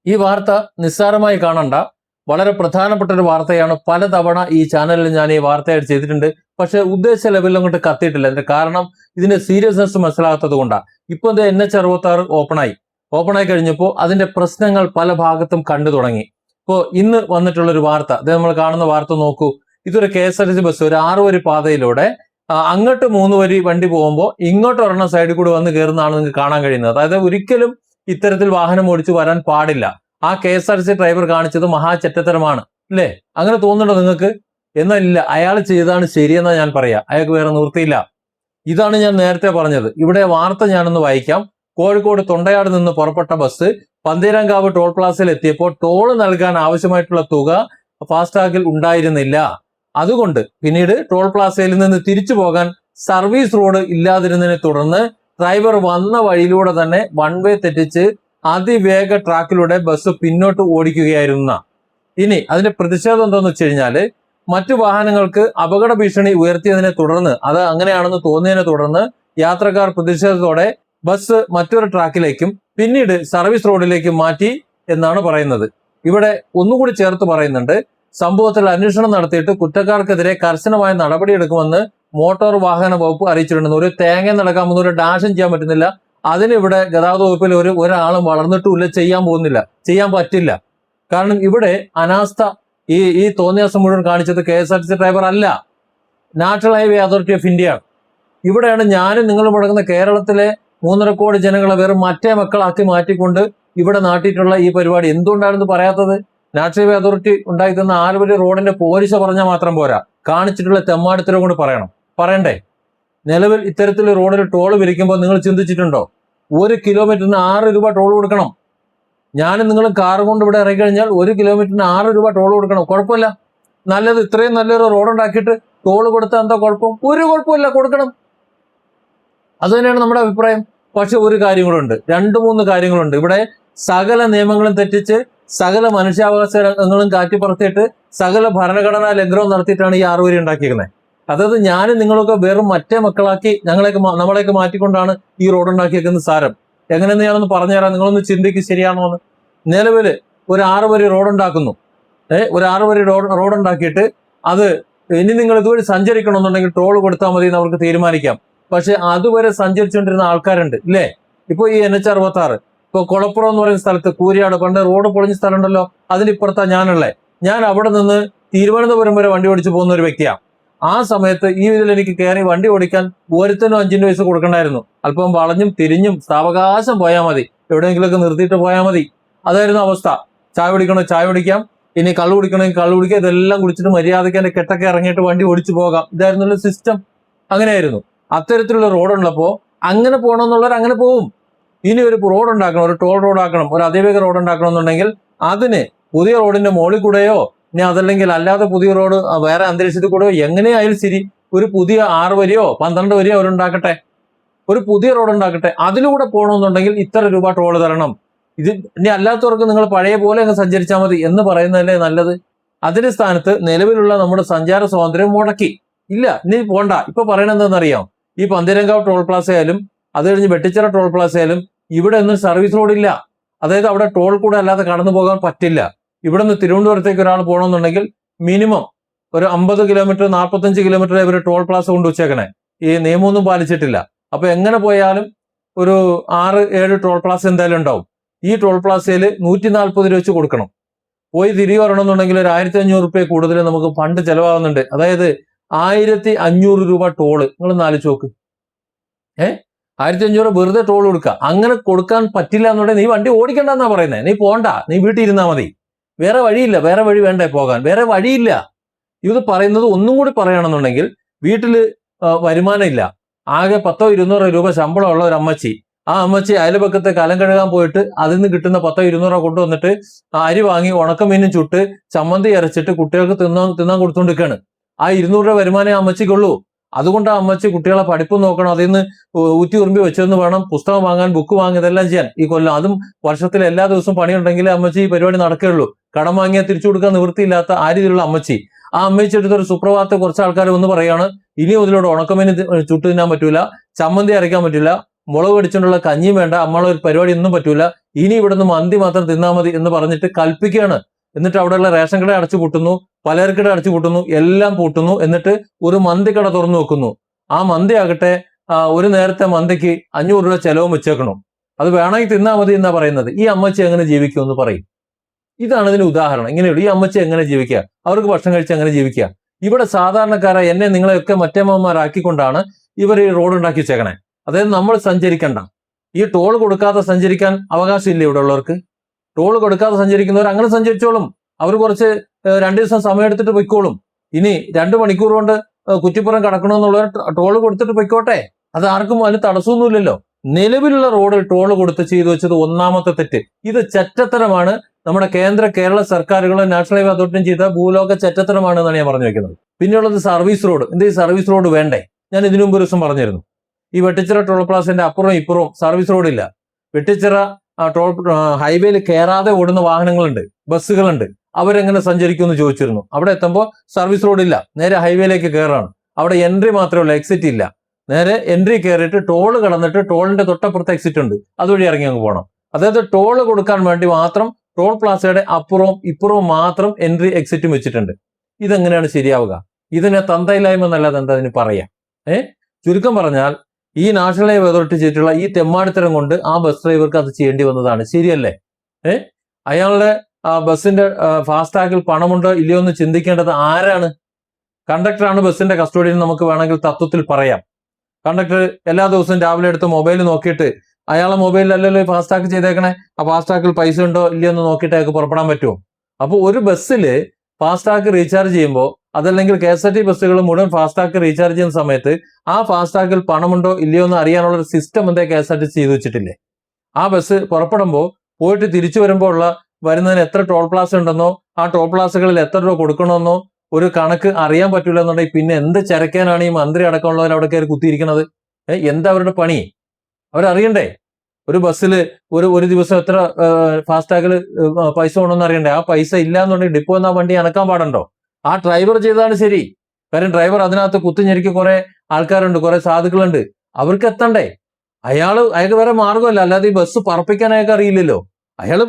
ഈ വാർത്ത നിസ്സാരമായി കാണണ്ട. വളരെ പ്രധാനപ്പെട്ട ഒരു വാർത്തയാണ്. പലതവണ ഈ ചാനലിൽ ഞാൻ ഈ വാർത്തയായിട്ട് ചെയ്തിട്ടുണ്ട്. പക്ഷെ ഉദ്ദേശ ലെവലിൽ അങ്ങോട്ട് കത്തിയിട്ടില്ല. അതിന്റെ കാരണം ഇതിന്റെ സീരിയസ്നെസ് മനസ്സിലാകാത്തത് കൊണ്ടാണ്. ഇപ്പൊ ഇത് NH-66 ഓപ്പണായി കഴിഞ്ഞപ്പോൾ അതിന്റെ പ്രശ്നങ്ങൾ പല ഭാഗത്തും കണ്ടു തുടങ്ങി. ഇപ്പോൾ ഇന്ന് വന്നിട്ടുള്ള ഒരു വാർത്ത, ഇത് നമ്മൾ കാണുന്ന വാർത്ത നോക്കൂ. ഇതൊരു KSRTC ബസ് ഒരു 6 വരി പാതയിലൂടെ അങ്ങോട്ട് 3 വരി വണ്ടി പോകുമ്പോൾ ഇങ്ങോട്ട് ഒരെണ്ണം സൈഡിൽ കൂടി വന്ന് കയറുന്നതാണ് നിങ്ങൾക്ക് കാണാൻ കഴിയുന്നത്. അതായത് ഒരിക്കലും ഇത്തരത്തിൽ വാഹനം ഓടിച്ചു വരാൻ പാടില്ല. ആ KSRTC ഡ്രൈവർ കാണിച്ചത് മഹാചെറ്റത്തരമാണ് അല്ലേ? അങ്ങനെ തോന്നുന്നുണ്ടോ നിങ്ങൾക്ക്? എന്നല്ല, അയാൾ ചെയ്താണ് ശരിയെന്നാ ഞാൻ പറയാ. അയാൾക്ക് വേറെ നിവൃത്തിയില്ല. ഇതാണ് ഞാൻ നേരത്തെ പറഞ്ഞത്. ഇവിടെ വാർത്ത ഞാനൊന്ന് വായിക്കാം. കോഴിക്കോട് തൊണ്ടയാട് നിന്ന് പുറപ്പെട്ട ബസ് പന്തീരാങ്കാവ് ടോൾ പ്ലാസയിൽ എത്തിയപ്പോൾ ടോൾ നൽകാൻ ആവശ്യമായിട്ടുള്ള തുക ഫാസ്ടാഗിൽ ഉണ്ടായിരുന്നില്ല. അതുകൊണ്ട് പിന്നീട് ടോൾ പ്ലാസയിൽ നിന്ന് തിരിച്ചു പോകാൻ സർവീസ് റോഡ് ഇല്ലാതിരുന്നതിനെ തുടർന്ന് ഡ്രൈവർ വന്ന വഴിയിലൂടെ തന്നെ വൺ വേ തെറ്റിച്ച് അതിവേഗ ട്രാക്കിലൂടെ ബസ് പിന്നോട്ട് ഓടിക്കുകയായിരുന്ന. ഇനി അതിന്റെ പ്രതിഷേധം എന്താന്ന് വെച്ച് കഴിഞ്ഞാല്, മറ്റു വാഹനങ്ങൾക്ക് അപകട ഭീഷണി ഉയർത്തിയതിനെ തുടർന്ന്, അത് അങ്ങനെയാണെന്ന് തോന്നിയതിനെ തുടർന്ന് യാത്രക്കാർ പ്രതിഷേധത്തോടെ ബസ് മറ്റൊരു ട്രാക്കിലേക്കും പിന്നീട് സർവീസ് റോഡിലേക്കും മാറ്റി എന്നാണ് പറയുന്നത്. ഇവിടെ ഒന്നുകൂടി ചേർത്ത് പറയുന്നുണ്ട്, സംഭവത്തിൽ അന്വേഷണം നടത്തിയിട്ട് കുറ്റക്കാർക്കെതിരെ കർശനമായ നടപടിയെടുക്കുമെന്ന് മോട്ടോർ വാഹന വകുപ്പ് അറിയിച്ചിട്ടുണ്ട്. ഒരു തേങ്ങ നടക്കാൻ പോകുന്ന ഒരു ഡാഷും ചെയ്യാൻ പറ്റുന്നില്ല. അതിനിവിടെ ഗതാഗത വകുപ്പിൽ ഒരാളും വളർന്നിട്ടുമില്ല, ചെയ്യാൻ പറ്റില്ല. കാരണം ഇവിടെ അനാസ്ഥ, ഈ തോന്നിയാസം മുഴുവൻ കാണിച്ചത് KSRTC ഡ്രൈവർ അല്ല, national highway authority of India ആണ്. ഇവിടെയാണ് ഞാനും നിങ്ങളും മുടങ്ങുന്ന കേരളത്തിലെ 3.5 കോടി ജനങ്ങളെ വെറും മറ്റേ മക്കളാക്കി മാറ്റിക്കൊണ്ട് ഇവിടെ നാട്ടിയിട്ടുള്ള ഈ പരിപാടി എന്തുകൊണ്ടാണെന്ന് പറയാത്തത്? നാഷണൽ ഹൈവേ അതോറിറ്റി ഉണ്ടായി തന്ന 6 വരി റോഡിന്റെ പോലീസ് പറഞ്ഞാൽ മാത്രം പോരാ, കാണിച്ചിട്ടുള്ള തെമ്മാടിത്തരം കൊണ്ട് പറയണ്ടേ? നിലവിൽ ഇത്തരത്തിലുള്ള റോഡിൽ ടോൾ വിരിക്കുമ്പോൾ നിങ്ങൾ ചിന്തിച്ചിട്ടുണ്ടോ? 1 കിലോമീറ്ററിന് 6 രൂപ ടോൾ കൊടുക്കണം. ഞാനും നിങ്ങളും കാർ കൊണ്ട് ഇവിടെ ഇറങ്ങി കഴിഞ്ഞാൽ 1 കിലോമീറ്ററിന് 6 രൂപ ടോൾ കൊടുക്കണം. കുഴപ്പമില്ല, നല്ലത്. ഇത്രയും നല്ലൊരു റോഡ് ഉണ്ടാക്കിയിട്ട് ടോൾ കൊടുത്താൽ എന്താ കുഴപ്പം? ഒരു കുഴപ്പമില്ല, കൊടുക്കണം. അത് തന്നെയാണ് നമ്മുടെ അഭിപ്രായം. പക്ഷെ ഒരു കാര്യങ്ങളുണ്ട്, 2-3 കാര്യങ്ങളുണ്ട്. ഇവിടെ സകല നിയമങ്ങളും തെറ്റിച്ച് സകല മനുഷ്യാവകാശങ്ങളും കാറ്റിപ്പുറത്തിയിട്ട് സകല ഭരണഘടനാ ലംഘനവും നടത്തിയിട്ടാണ് ഈ 6 വരി ഉണ്ടാക്കിയിരിക്കുന്നത്. അതായത് ഞാനും നിങ്ങളൊക്കെ വെറും മറ്റേ മക്കളാക്കി നമ്മളെയൊക്കെ മാറ്റിക്കൊണ്ടാണ് ഈ റോഡ് ഉണ്ടാക്കിയേക്കുന്നത്. സാരം എങ്ങനെയെന്ന് ഞാനൊന്ന് പറഞ്ഞുതരാം, നിങ്ങളൊന്ന് ചിന്തിക്ക് ശരിയാണോ എന്ന്. നിലവില് ഒരു 6 വരി റോഡ് ഉണ്ടാക്കുന്നു. ഒരു 6 വരി റോഡ് ഉണ്ടാക്കിയിട്ട് അത് ഇനി നിങ്ങൾ ഇതുവഴി സഞ്ചരിക്കണമെന്നുണ്ടെങ്കിൽ ടോൾ കൊടുത്താൽ മതി എന്ന് അവർക്ക് തീരുമാനിക്കാം. പക്ഷെ അതുവരെ സഞ്ചരിച്ചുകൊണ്ടിരുന്ന ആൾക്കാരുണ്ട് ഇല്ലേ? ഇപ്പൊ ഈ NH-66 ഇപ്പൊ കൊളപ്പുറം എന്ന് പറയുന്ന സ്ഥലത്ത്, കൂരിയാട്, പണ്ട് റോഡ് പൊളിഞ്ഞ സ്ഥലം ഉണ്ടല്ലോ, അതിനിപ്പുറത്താ ഞാനുള്ളത്. ഞാൻ അവിടെ നിന്ന് തിരുവനന്തപുരം വരെ വണ്ടി ഓടിച്ചു പോകുന്ന ഒരു വ്യക്തിയാണ്. ആ സമയത്ത് ഈ ഇതിൽ എനിക്ക് കയറി വണ്ടി ഓടിക്കാൻ ഒരുത്തനും 5 പൈസ കൊടുക്കണ്ടായിരുന്നു. അല്പം വളഞ്ഞും തിരിഞ്ഞും സാവകാശം പോയാൽ മതി, എവിടെയെങ്കിലുമൊക്കെ നിർത്തിയിട്ട് പോയാൽ മതി. അതായിരുന്നു അവസ്ഥ. ചായ കുടിക്കണോ ചായ കുടിക്കാം, ഇനി കള്ളു കുടിക്കണമെങ്കിൽ കള്ളു കുടിക്കാം, ഇതെല്ലാം കുടിച്ചിട്ട് മര്യാദയ്ക്ക് എന്റെ കെട്ടൊക്കെ ഇറങ്ങിയിട്ട് വണ്ടി ഓടിച്ചു പോകാം. ഇതായിരുന്നുള്ള സിസ്റ്റം. അങ്ങനെയായിരുന്നു. അത്തരത്തിലുള്ള റോഡുള്ളപ്പോ അങ്ങനെ പോകണമെന്നുള്ളവർ അങ്ങനെ പോവും. ഇനി ഒരു റോഡ് ഉണ്ടാക്കണം, ഒരു ടോൾ റോഡ് ആക്കണം, ഒരു അതിവേഗ റോഡ് ഉണ്ടാക്കണം എന്നുണ്ടെങ്കിൽ അതിന് പുതിയ റോഡിന്റെ മുകളിൽ കൂടെയോ ഇനി അതല്ലെങ്കിൽ അല്ലാതെ പുതിയ റോഡ് വേറെ അന്തരീക്ഷത്തിൽ കൂടെയോ എങ്ങനെയായാലും ശരി ഒരു പുതിയ 6 വരിയോ 12 വരിയോ അവരുണ്ടാക്കട്ടെ, ഒരു പുതിയ റോഡ് ഉണ്ടാക്കട്ടെ. അതിലൂടെ പോകണമെന്നുണ്ടെങ്കിൽ ഇത്ര രൂപ ടോൾ തരണം. ഇത് ഇനി അല്ലാത്തവർക്ക് നിങ്ങൾ പഴയ പോലെ അങ്ങ് സഞ്ചരിച്ചാൽ മതി എന്ന് പറയുന്നതല്ലേ നല്ലത്? അതിന്റെ സ്ഥാനത്ത് നിലവിലുള്ള നമ്മുടെ സഞ്ചാര സ്വാതന്ത്ര്യം മുടക്കി. ഇല്ല, ഇനി പോണ്ട. ഇപ്പൊ പറയണത് എന്താണെന്നറിയാം? ഈ പന്തീരങ്കാവ് ടോൾ പ്ലാസ ആയാലും അത് കഴിഞ്ഞ് വെട്ടിച്ചിറ ടോൾ പ്ലാസ ആയാലും ഇവിടെ ഒന്നും സർവീസ് റോഡില്ല. അതായത് അവിടെ ടോൾ കൂടെ അല്ലാതെ കടന്നു പോകാൻ പറ്റില്ല. ഇവിടെ നിന്ന് തിരുവനന്തപുരത്തേക്ക് ഒരാൾ പോകണമെന്നുണ്ടെങ്കിൽ മിനിമം ഒരു 50 കിലോമീറ്റർ 45 കിലോമീറ്റർ ഇവർ ടോൾ പ്ലാസ കൊണ്ട് വെച്ചേക്കണേ. ഈ നിയമമൊന്നും പാലിച്ചിട്ടില്ല. അപ്പൊ എങ്ങനെ പോയാലും ഒരു 6-7 ടോൾ പ്ലാസ എന്തായാലും ഉണ്ടാവും. ഈ ടോൾ പ്ലാസയിൽ 140 രൂപ വെച്ച് കൊടുക്കണം. പോയി തിരികെ വരണമെന്നുണ്ടെങ്കിൽ ഒരു 1500 രൂപ കൂടുതൽ നമുക്ക് ഫണ്ട് ചെലവാകുന്നുണ്ട്. അതായത് 1500 രൂപ ടോള്. നിങ്ങളൊന്ന് ആലോചിച്ച് നോക്ക്. 1500 വെറുതെ ടോൾ കൊടുക്കുക. അങ്ങനെ കൊടുക്കാൻ പറ്റില്ല എന്നുണ്ടെങ്കിൽ നീ വണ്ടി ഓടിക്കണ്ടെന്നാ പറയുന്നത്. നീ പോണ്ട, നീ വീട്ടിൽ ഇരുന്നാൽ മതി. വേറെ വഴിയില്ല, വേറെ വഴി വേണ്ടേ പോകാൻ? വേറെ വഴിയില്ല. ഇത് പറയുന്നത് ഒന്നും കൂടി പറയുകയാണെന്നുണ്ടെങ്കിൽ, വീട്ടില് വരുമാനം ഇല്ല, ആകെ 10-200 രൂപ ശമ്പളമുള്ള ഒരു അമ്മച്ചി, ആ അമ്മച്ചി അയൽപക്കത്തെ കലം കഴുകാൻ പോയിട്ട് അതിൽ നിന്ന് കിട്ടുന്ന 10-200 രൂപ കൊണ്ടുവന്നിട്ട് അരി വാങ്ങി ഉണക്കമീനും ചുട്ട് ചമ്മന്തി അരച്ചിട്ട് കുട്ടികൾക്ക് തിന്നാൻ കൊടുത്തുകൊണ്ടിരിക്കുകയാണ്. ആ 200 രൂപ വരുമാനം ആ അമ്മച്ചിക്കുള്ളൂ. അതുകൊണ്ട് ആ അമ്മച്ചി കുട്ടികളെ പഠിപ്പ് നോക്കണം, അതിൽ നിന്ന് ഊറ്റി ഉറുമ്പി വെച്ചെന്ന് വേണം പുസ്തകം വാങ്ങാൻ, ബുക്ക് വാങ്ങി, ഇതെല്ലാം ചെയ്യാൻ ഈ കൊല്ലം. അതും വർഷത്തിൽ എല്ലാ ദിവസവും പണിയുണ്ടെങ്കിൽ അമ്മച്ചി ഈ പരിപാടി നടക്കുകയുള്ളൂ. കടം വാങ്ങിയാൽ തിരിച്ചു കൊടുക്കാൻ നിവൃത്തിയില്ലാത്ത ആ രീതിയിലുള്ള അമ്മച്ചി. ആ അമ്മച്ചി എടുത്തൊരു സുപ്രഭാതത്തെ കുറച്ച് ആൾക്കാർ ഒന്ന് പറയാണ്, ഇനി മുതലോട് ഉണക്കമീന് ചുട്ടു തിന്നാൻ പറ്റൂല, ചമ്മന്തി അരയ്ക്കാൻ പറ്റില്ല, മുളക് അടിച്ചുകൊണ്ടുള്ള കഞ്ഞിയും വേണ്ട, നമ്മളൊരു പരിപാടി ഒന്നും പറ്റൂല, ഇനി ഇവിടുന്ന് മന്തി മാത്രം തിന്നാൽ മതി എന്ന് പറഞ്ഞിട്ട് കൽപ്പിക്കുകയാണ്. എന്നിട്ട് അവിടെയുള്ള റേഷൻ കട അടച്ചു പൂട്ടുന്നു, പലചരക്കട അടച്ചു പൂട്ടുന്നു, എല്ലാം പൂട്ടുന്നു. എന്നിട്ട് ഒരു മന്തി കട തുറന്നു വെക്കുന്നു. ആ മന്തി ആകട്ടെ ഒരു നേരത്തെ മന്തിക്ക് 500 രൂപ ചെലവും വെച്ചേക്കണം. അത് വേണമെങ്കിൽ തിന്നാൽ മതി എന്നാ പറയുന്നത്. ഈ അമ്മച്ചി എങ്ങനെ ജീവിക്കും എന്ന് പറയും. ഇതാണ് ഇതിന് ഉദാഹരണം. ഇങ്ങനെയുള്ളൂ. ഈ അമ്മച്ചി എങ്ങനെ ജീവിക്കുക, അവർക്ക് ഭക്ഷണം കഴിച്ച് എങ്ങനെ ജീവിക്കുക? ഇവിടെ സാധാരണക്കാരായ എന്നെ നിങ്ങളെയൊക്കെ മറ്റേമ്മമാരാക്കിക്കൊണ്ടാണ് ഇവർ ഈ റോഡ് ഉണ്ടാക്കി വെച്ചേക്കണേ. അതായത് നമ്മൾ സഞ്ചരിക്കണ്ട, ഈ ടോൾ കൊടുക്കാതെ സഞ്ചരിക്കാൻ അവകാശമില്ല ഇവിടെ ഉള്ളവർക്ക്. ടോൾ കൊടുക്കാതെ സഞ്ചരിക്കുന്നവർ അങ്ങനെ സഞ്ചരിച്ചോളും. അവർ കുറച്ച് 2 ദിവസം സമയം എടുത്തിട്ട് പൊയ്ക്കോളും. ഇനി 2 മണിക്കൂർ കൊണ്ട് കുറ്റിപ്പുറം കടക്കണമെന്നുള്ളവർ ടോൾ കൊടുത്തിട്ട് പൊയ്ക്കോട്ടെ. അത് ആർക്കും അതിന് തടസ്സമൊന്നുമില്ലല്ലോ. നിലവിലുള്ള റോഡിൽ ടോൾ കൊടുത്ത് ചെയ്തു വെച്ചത് ഒന്നാമത്തെ തെറ്റ്. ഇത് ചെറ്റത്തരമാണ്. നമ്മുടെ കേരള സർക്കാരുകളും നാഷണൽ ഹൈവേ അതോറിറ്റിയും ചെയ്ത ഭൂലോക ചെറ്റത്തരമാണ് എന്നാണ് ഞാൻ പറഞ്ഞു വെക്കുന്നത്. പിന്നെയുള്ളത് സർവീസ് റോഡ്. എന്ത് ഈ സർവീസ് റോഡ് വേണ്ടേ? ഞാൻ ഇതിനു മുമ്പ് ഒരു ദിവസം പറഞ്ഞിരുന്നു, ഈ വെട്ടിച്ചിറ ടോൾ പ്ലാസിന്റെ അപ്പുറവും ഇപ്പുറവും സർവീസ് റോഡില്ല. വെട്ടിച്ചിറ ടോൾ ഹൈവേയിൽ കയറാതെ ഓടുന്ന വാഹനങ്ങളുണ്ട്, ബസ്സുകളുണ്ട്. അവരെങ്ങനെ സഞ്ചരിക്കും എന്ന് ചോദിച്ചിരുന്നു. അവിടെ എത്തുമ്പോൾ സർവീസ് റോഡില്ല, നേരെ ഹൈവേയിലേക്ക് കയറാണ്. അവിടെ എൻട്രി മാത്രമേ ഉള്ളൂ, എക്സിറ്റ് ഇല്ല. നേരെ എൻട്രി കയറിയിട്ട് ടോൾ കടന്നിട്ട് ടോളിന്റെ തൊട്ടപ്പുറത്ത് എക്സിറ്റ് ഉണ്ട്, അതുവഴി ഇറങ്ങി അങ്ങ് പോകണം. അതായത് ടോൾ കൊടുക്കാൻ വേണ്ടി മാത്രം ടോൾ പ്ലാസയുടെ അപ്പുറവും ഇപ്പുറവും മാത്രം എൻട്രി എക്സിറ്റും വെച്ചിട്ടുണ്ട്. ഇതെങ്ങനെയാണ് ശരിയാവുക? ഇതിനെ തന്തയില്ലായ്മ എന്നല്ലാതെ എന്താ അതിന് പറയാം? ചുരുക്കം പറഞ്ഞാൽ ഈ നാഷണൽ ഹൈവേ അതോറിറ്റി ചെയ്തിട്ടുള്ള ഈ തെമ്മാടിത്തരം കൊണ്ട് ആ ബസ് ഡ്രൈവർക്ക് അത് ചെയ്യേണ്ടി വന്നതാണ്. ശരിയല്ലേ? അയാളുടെ ബസ്സിന്റെ ഫാസ്ടാഗിൽ പണമുണ്ടോ ഇല്ലയോ എന്ന് ചിന്തിക്കേണ്ടത് ആരാണ്? കണ്ടക്ടറാണ് ബസ്സിന്റെ കസ്റ്റഡിയിൽ നമുക്ക് വേണമെങ്കിൽ തത്വത്തിൽ പറയാം. കണ്ടക്ടർ എല്ലാ ദിവസവും രാവിലെ എടുത്ത് മൊബൈൽ നോക്കിയിട്ട് അയാളെ മൊബൈലിലല്ലല്ലോ ഫാസ്ടാഗ് ചെയ്തേക്കണേ, ആ ഫാസ്ടാഗിൽ പൈസ ഉണ്ടോ ഇല്ലയോ എന്ന് നോക്കിയിട്ട് അയാൾക്ക് പുറപ്പെടാൻ പറ്റുമോ? അപ്പോൾ ഒരു ബസ്സിൽ ഫാസ്ടാഗ് റീചാർജ് ചെയ്യുമ്പോൾ, അതല്ലെങ്കിൽ KSRTC ബസ്സുകൾ മുഴുവൻ ഫാസ്ടാഗ് റീചാർജ് ചെയ്യുന്ന സമയത്ത് ആ ഫാസ്ടാഗിൽ പണമുണ്ടോ ഇല്ലയോ എന്ന് അറിയാനുള്ള ഒരു സിസ്റ്റം എന്തേ KSRTC ചെയ്തു വെച്ചിട്ടില്ലേ? ആ ബസ് പുറപ്പെടുമ്പോൾ പോയിട്ട് തിരിച്ചു വരുമ്പോൾ വരുന്നതിന് എത്ര ടോൾ പ്ലാസ ഉണ്ടെന്നോ ആ ടോൾ പ്ലാസകളിൽ എത്ര രൂപ കൊടുക്കണമെന്നോ ഒരു കണക്ക് അറിയാൻ പറ്റൂല എന്നുണ്ടെങ്കിൽ പിന്നെ എന്ത് ചരക്കാനാണ് ഈ മന്ത്രി അടക്കമുള്ളവർ അവിടെ കയറി കുത്തിയിരിക്കുന്നത്? എന്താ അവരുടെ പണി? അവരറിയണ്ടേ? ഒരു ബസ്സിൽ ഒരു ദിവസം എത്ര ഫാസ്ടാഗിൽ പൈസ വേണമെന്ന് അറിയണ്ടേ? ആ പൈസ ഇല്ല എന്നുണ്ടെങ്കിൽ ഡിപ്പോ എന്നാ വണ്ടി അനക്കാൻ പാടുണ്ടോ? ആ ഡ്രൈവർ ചെയ്തതാണ് ശരി. കാര്യം ഡ്രൈവർ അതിനകത്ത് കുത്തിഞ്ഞെരിക്ക് കുറെ ആൾക്കാരുണ്ട്, കുറെ സാധുക്കളുണ്ട്, അവർക്ക് എത്തണ്ടേ? അയാൾക്ക് വേറെ മാർഗമല്ല, അല്ലാതെ ഈ ബസ് പറപ്പിക്കാൻ അയാൾക്ക് അറിയില്ലല്ലോ. അയാൾ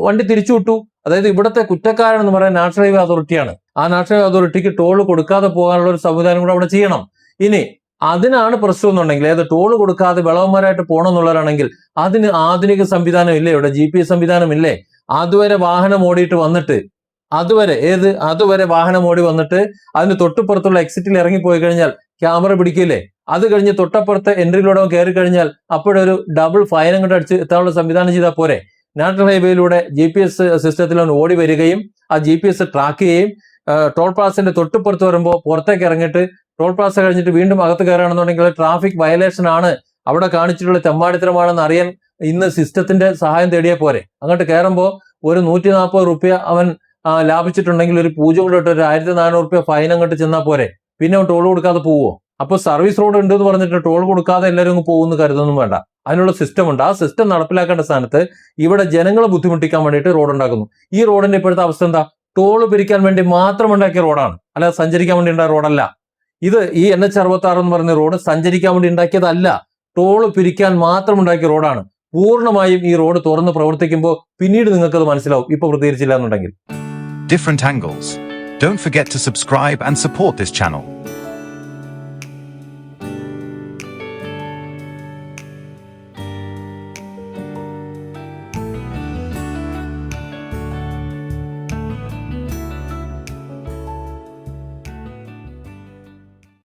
വണ്ടി തിരിച്ചു വിട്ടു. അതായത് ഇവിടുത്തെ കുറ്റക്കാരനെന്ന് പറയാൻ നാഷണൽ ഹൈവേ അതോറിറ്റിയാണ്. ആ നാഷണൽ ഹൈവേ അതോറിറ്റിക്ക് ടോൾ കൊടുക്കാതെ പോകാനുള്ള ഒരു സംവിധാനം കൂടെ അവിടെ ചെയ്യണം. ഇനി അതിനാണ് പ്രശ്നം എന്നുണ്ടെങ്കിൽ, ഏത് ടോൾ കൊടുക്കാതെ വിളവന്മാരായിട്ട് പോകണം എന്നുള്ളവരാണെങ്കിൽ അതിന് ആധുനിക സംവിധാനം ഇല്ലേ? ഇവിടെ GPS സംവിധാനം ഇല്ലേ? അതുവരെ വാഹനം ഓടിയിട്ട് വന്നിട്ട് അതുവരെ വാഹനം ഓടി വന്നിട്ട് അതിന് തൊട്ടുപുറത്തുള്ള എക്സിറ്റിൽ ഇറങ്ങിപ്പോയി കഴിഞ്ഞാൽ ക്യാമറ പിടിക്കില്ലേ? അത് കഴിഞ്ഞ് തൊട്ടപ്പുറത്തെ എൻട്രിയിലൂടെ കയറി കഴിഞ്ഞാൽ അപ്പോഴൊരു ഡബിൾ ഫൈൻ അങ്ങോട്ട് അടിച്ച് എത്താനുള്ള സംവിധാനം ചെയ്താൽ പോരെ? നാഷണൽ ഹൈവേയിലൂടെ GPS സിസ്റ്റത്തിൽ ഓടി വരികയും ആ GPS ട്രാക്ക് ചെയ്യുകയും ടോൾ പ്ലാസിന്റെ തൊട്ടുപുറത്ത് വരുമ്പോൾ പുറത്തേക്ക് ഇറങ്ങിയിട്ട് ടോൾ പ്ലാസ കഴിഞ്ഞിട്ട് വീണ്ടും അകത്ത് കയറുകയാണെന്നുണ്ടെങ്കിൽ ട്രാഫിക് വയലേഷൻ ആണ്, അവിടെ കാണിച്ചിട്ടുള്ള തെമ്മാടിത്തരമാണെന്ന് അറിയാൻ ഇന്ന് സിസ്റ്റത്തിന്റെ സഹായം തേടിയാൽ പോരെ? അങ്ങോട്ട് കയറുമ്പോൾ ഒരു 140 റുപ്യ അവൻ ലാഭിച്ചിട്ടുണ്ടെങ്കിൽ ഒരു 0 കൊണ്ടിട്ട് ഒരു 1400 റുപ്യ ഫൈൻ അങ്ങോട്ട് ചെന്നാൽ പോരെ? പിന്നെ അവൻ ടോൾ കൊടുക്കാതെ പോവോ? അപ്പോൾ സർവീസ് റോഡ് ഉണ്ട് എന്ന് പറഞ്ഞിട്ട് ടോൾ കൊടുക്കാതെ എല്ലാവരും അങ്ങ് പോകുമെന്ന് കരുതൊന്നും വേണ്ട. അതിനുള്ള സിസ്റ്റം ഉണ്ട്. ആ സിസ്റ്റം നടപ്പിലാക്കേണ്ട സ്ഥാനത്ത് ഇവിടെ ജനങ്ങളെ ബുദ്ധിമുട്ടിക്കാൻ വേണ്ടിയിട്ട് റോഡ് ഉണ്ടാക്കുന്നു. ഈ റോഡിന്റെ ഇപ്പോഴത്തെ അവസ്ഥ എന്താ? ടോള് പിരിക്കാൻ വേണ്ടി മാത്രം ഉണ്ടാക്കിയ റോഡാണ്, അല്ലാതെ സഞ്ചരിക്കാൻ വേണ്ടി ഉണ്ടായ റോഡല്ല. ഇത് ഈ NH 66 എന്ന് പറയുന്ന റോഡ് സഞ്ചരിക്കാൻ വേണ്ടി ഉണ്ടാക്കിയതല്ല, ടോള് പിരിക്കാൻ മാത്രം ഉണ്ടാക്കിയ റോഡാണ്. പൂർണ്ണമായും ഈ റോഡ് തുറന്ന് പ്രവർത്തിക്കുമ്പോൾ പിന്നീട് നിങ്ങൾക്കത് മനസ്സിലാവും, ഇപ്പൊ പ്രതികരിച്ചില്ല എന്നുണ്ടെങ്കിൽ. Different angles. Don't forget to subscribe and support this channel.